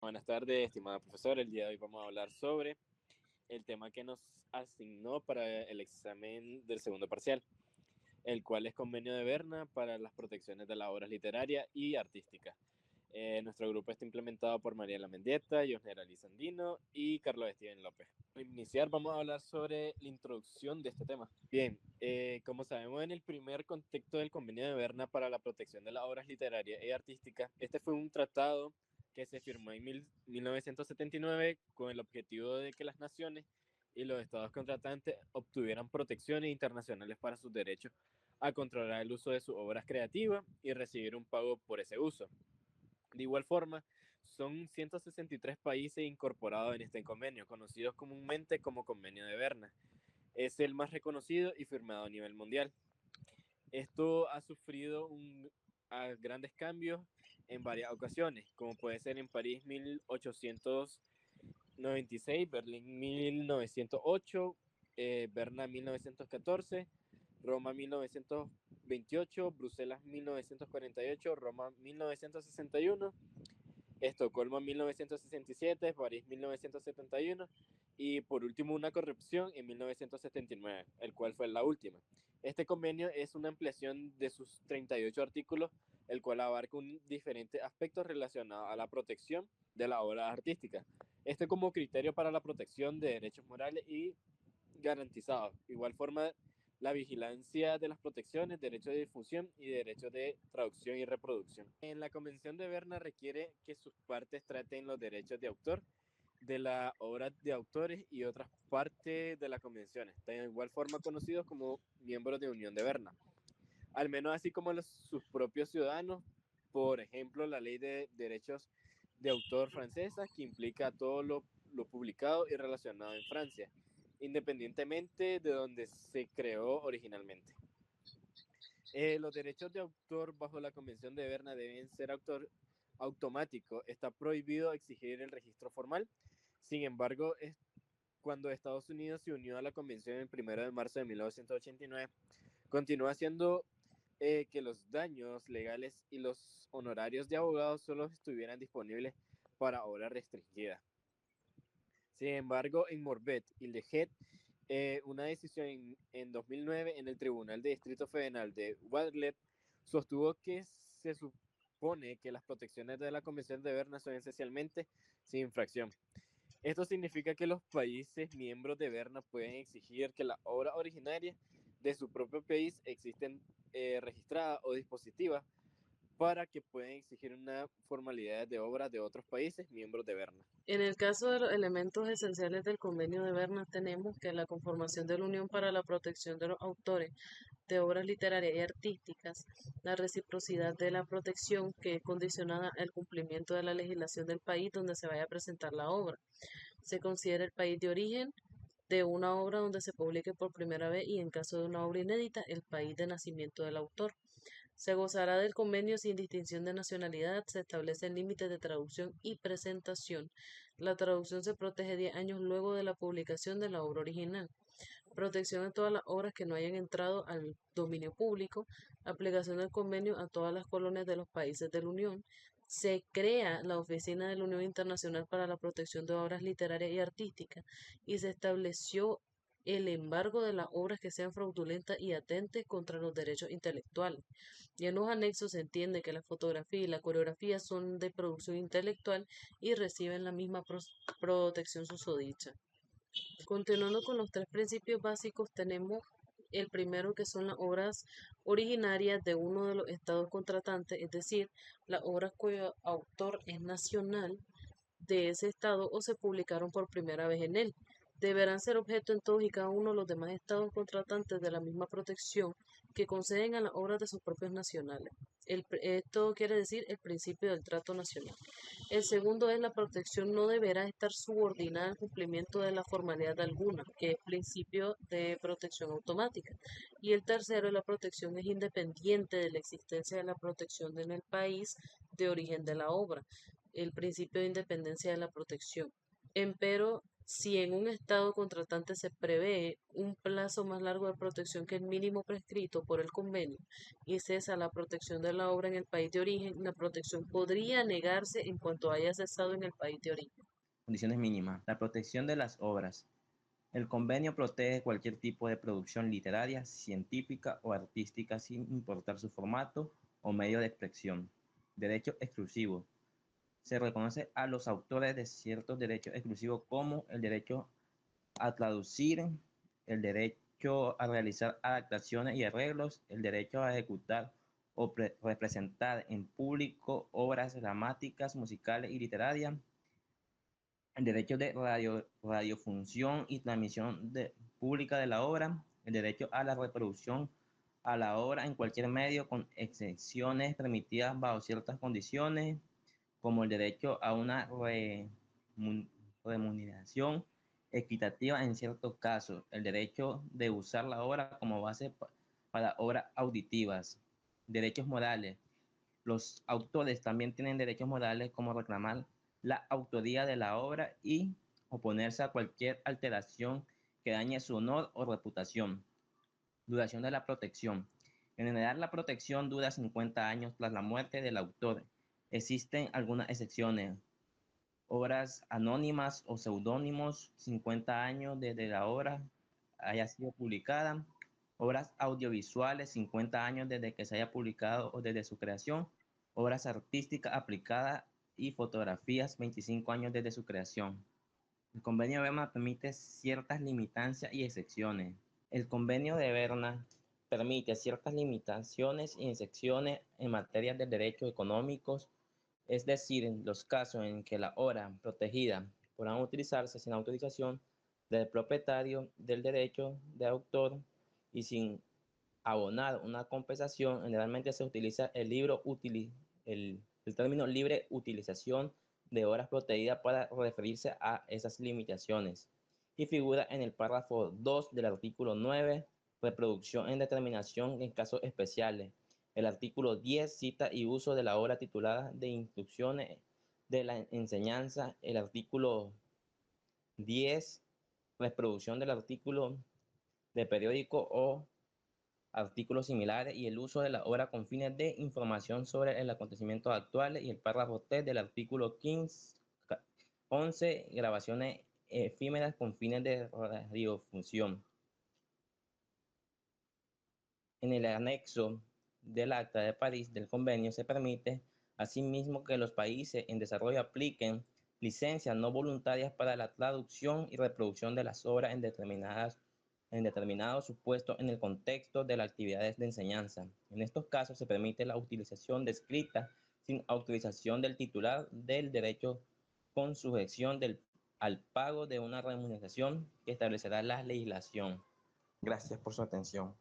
Buenas tardes, estimada profesora. El día de hoy vamos a hablar sobre el tema que nos asignó para el examen del segundo parcial, el cual es Convenio de Berna para las protecciones de las obras literarias y artísticas. Nuestro grupo está implementado por Mariela Mendieta, Yosner Alizandino y Carlos Steven López. Para iniciar, vamos a hablar sobre la introducción de este tema. Bien, como sabemos, en el primer contexto del Convenio de Berna para la protección de las obras literarias y artísticas, este fue un tratado que se firmó en 1979 con el objetivo de que las naciones y los estados contratantes obtuvieran protecciones internacionales para sus derechos a controlar el uso de sus obras creativas y recibir un pago por ese uso. De igual forma, son 163 países incorporados en este convenio, conocidos comúnmente como Convenio de Berna. Es el más reconocido y firmado a nivel mundial. Esto ha sufrido grandes cambios en varias ocasiones, como puede ser en París 1896, Berlín 1908, Berna 1914, Roma 1928, Bruselas 1948, Roma 1961, Estocolmo 1967, París 1971 y por último una corrupción en 1979, el cual fue la última. Este convenio es una ampliación de sus 38 artículos, el cual abarca diferentes aspectos relacionados a la protección de la obra artística. Este como criterio para la protección de derechos morales y garantizados. Igual forma, la vigilancia de las protecciones, derechos de difusión y derechos de traducción y reproducción. En la Convención de Berna requiere que sus partes traten los derechos de autor de las obras de autores y otras partes de la convención, de igual forma conocidos como miembros de Unión de Berna, al menos así como sus propios ciudadanos, por ejemplo, la ley de derechos de autor francesa, que implica todo lo publicado y relacionado en Francia, independientemente de donde se creó originalmente. Los derechos de autor bajo la Convención de Berna deben ser automáticos. Está prohibido exigir el registro formal. Sin embargo, cuando Estados Unidos se unió a la Convención el 1 de marzo de 1989, continúa siendo que los daños legales y los honorarios de abogados solo estuvieran disponibles para obras restringidas. Sin embargo, en Morbet y Leggett, una decisión en 2009 en el Tribunal de Distrito Federal de Wadley sostuvo que se supone que las protecciones de la Convención de Berna son esencialmente sin infracción. Esto significa que los países miembros de Berna pueden exigir que las obras originarias de su propio país existen registradas o dispositivas para que puedan exigir una formalidad de obras de otros países miembros de Berna. En el caso de los elementos esenciales del Convenio de Berna, tenemos que la conformación de la Unión para la Protección de los Autores de Obras Literarias y Artísticas, la reciprocidad de la protección que es condicionada al cumplimiento de la legislación del país donde se vaya a presentar la obra. Se considera el país de origen de una obra donde se publique por primera vez y en caso de una obra inédita, el país de nacimiento del autor. Se gozará del convenio sin distinción de nacionalidad, se establecen límites de traducción y presentación. La traducción se protege 10 años luego de la publicación de la obra original. Protección de todas las obras que no hayan entrado al dominio público. Aplicación del convenio a todas las colonias de los países de la Unión. Se crea la Oficina de la Unión Internacional para la Protección de Obras Literarias y Artísticas y se estableció el embargo de las obras que sean fraudulentas y atentes contra los derechos intelectuales. Y en los anexos se entiende que la fotografía y la coreografía son de producción intelectual y reciben la misma protección susodicha. Continuando con los tres principios básicos, tenemos el primero que son las obras originarias de uno de los estados contratantes, es decir, las obras cuyo autor es nacional de ese estado o se publicaron por primera vez en él. Deberán ser objeto en todos y cada uno de los demás estados contratantes de la misma protección que conceden a las obras de sus propios nacionales. Esto quiere decir el principio del trato nacional. El segundo es la protección no deberá estar subordinada al cumplimiento de la formalidad alguna, que es principio de protección automática. Y el tercero es la protección es independiente de la existencia de la protección en el país de origen de la obra, el principio de independencia de la protección. Empero, Si en un estado contratante se prevé un plazo más largo de protección que el mínimo prescrito por el convenio y cesa la protección de la obra en el país de origen, la protección podría negarse en cuanto haya cesado en el país de origen. Condiciones mínimas. La protección de las obras. El convenio protege cualquier tipo de producción literaria, científica o artística sin importar su formato o medio de expresión. Derecho exclusivo. Se reconoce a los autores de ciertos derechos exclusivos como el derecho a traducir, el derecho a realizar adaptaciones y arreglos, el derecho a ejecutar o representar en público obras dramáticas, musicales y literarias, el derecho de radiofunción y transmisión pública de la obra, el derecho a la reproducción a la obra en cualquier medio con excepciones permitidas bajo ciertas condiciones, como el derecho a una remuneración equitativa en ciertos casos, el derecho de usar la obra como base para obras auditivas, derechos morales. Los autores también tienen derechos morales como reclamar la autoría de la obra y oponerse a cualquier alteración que dañe su honor o reputación. Duración de la protección. En general, la protección dura 50 años tras la muerte del autor. Existen algunas excepciones. Obras anónimas o seudónimos, 50 años desde la obra haya sido publicada. Obras audiovisuales, 50 años desde que se haya publicado o desde su creación. Obras artísticas aplicadas y fotografías, 25 años desde su creación. El convenio de Berna permite ciertas limitancias y excepciones. El convenio de Berna permite ciertas limitaciones y excepciones en materia de derechos económicos, es decir, en los casos en que la obra protegida podrán utilizarse sin autorización del propietario del derecho de autor y sin abonar una compensación, generalmente se utiliza el término libre utilización de obras protegidas para referirse a esas limitaciones y figura en el párrafo 2 del artículo 9, reproducción en determinación en casos especiales. El artículo 10 cita y uso de la obra titulada de instrucciones de la enseñanza. El artículo 10, reproducción del artículo de periódico o artículos similares y el uso de la obra con fines de información sobre el acontecimiento actual y el párrafo 3 del artículo 15, 11, grabaciones efímeras con fines de radiofunción. En el anexo del Acta de París del convenio se permite asimismo que los países en desarrollo apliquen licencias no voluntarias para la traducción y reproducción de las obras en determinados supuestos en el contexto de las actividades de enseñanza. En estos casos se permite la utilización de escrita sin autorización del titular del derecho con sujeción al pago de una remuneración que establecerá la legislación. Gracias por su atención.